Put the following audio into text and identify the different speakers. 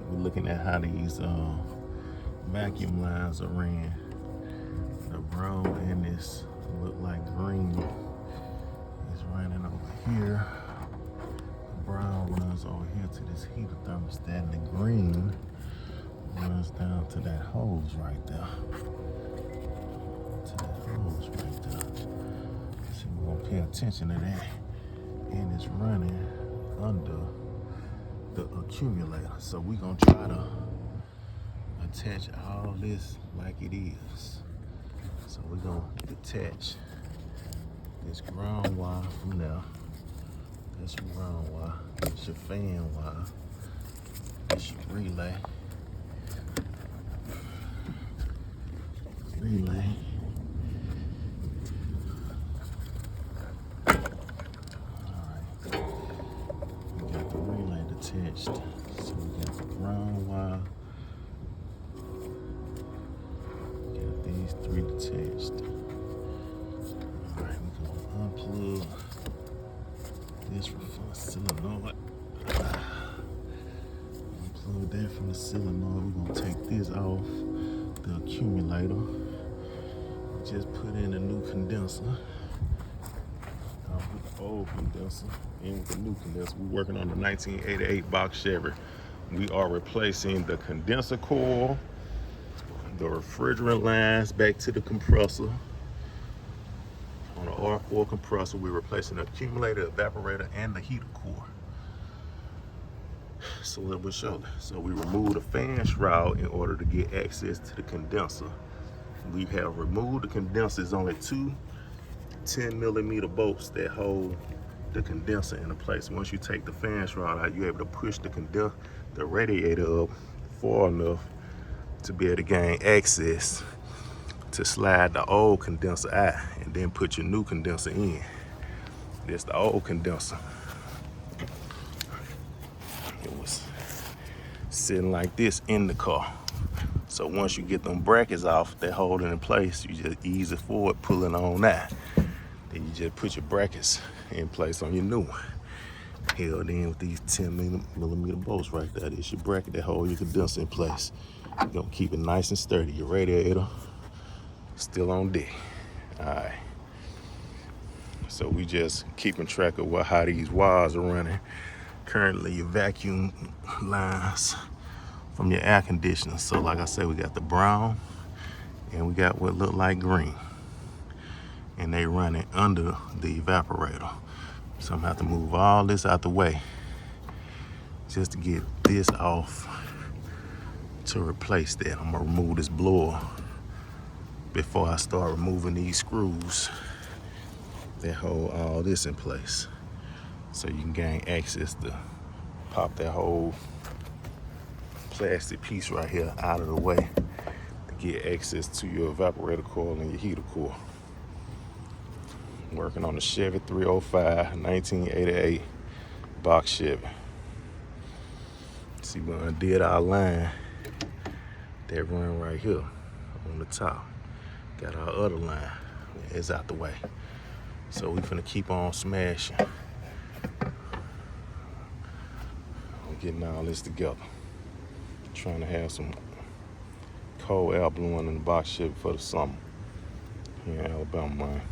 Speaker 1: We're looking at how these vacuum lines are ran. The brown and this look like green is running over here. The brown runs over here to this heater thermostat, and the green runs down to that hose right there. To that hose right there. So we're gonna pay attention to that. And it's running under the accumulator. So we're gonna try to attach all this like it is. So we're gonna detach this ground wire from there. That's your ground wire. That's your fan wire. That's your relay. Relay. Alright. We got the relay detached. So we got the ground wire. We got these three detached. Alright, we're gonna unplug this from the solenoid. Unplug that from the solenoid. We're gonna take this off the accumulator. Just put in a new condenser. I'll put the old condenser in with the new condenser. We're working on the 1988 box Chevy. We are replacing the condenser coil, the refrigerant lines back to the compressor. On the oil compressor, we're replacing the accumulator, evaporator, and the heater core. So let me show you. So we removed the fan shroud in order to get access to the condenser. We have removed the condenser. There's only two 10mm bolts that hold the condenser into place. Once you take the fan shroud out, you're able to push the radiator up far enough to be able to gain access to slide the old condenser out and then put your new condenser in. This the old condenser. It was sitting like this in the car. So once you get them brackets off that hold it in place, you just ease it forward, pulling on that. Then you just put your brackets in place on your new one. Held in with these 10mm bolts right there. This your bracket that hold your condenser in place. You're gonna keep it nice and sturdy. Your radiator still on deck. All right. So we just keeping track of how these wires are running. Currently your vacuum lines from your air conditioner. So like I said, we got the brown and we got what look like green. And they running under the evaporator. So I'm gonna have to move all this out the way just to get this off to replace that. I'm gonna remove this blower before I start removing these screws that hold all this in place. So you can gain access to pop that whole plastic piece right here out of the way to get access to your evaporator coil and your heater core. Working on the Chevy 305 1988 box Chevy. See, we undid our line that run right here on the top. Got our other line, it's out the way. So we finna keep on smashing. I'm getting all this together. Trying to have some cold air blowing in the box Chevy for the summer here in Alabama, man.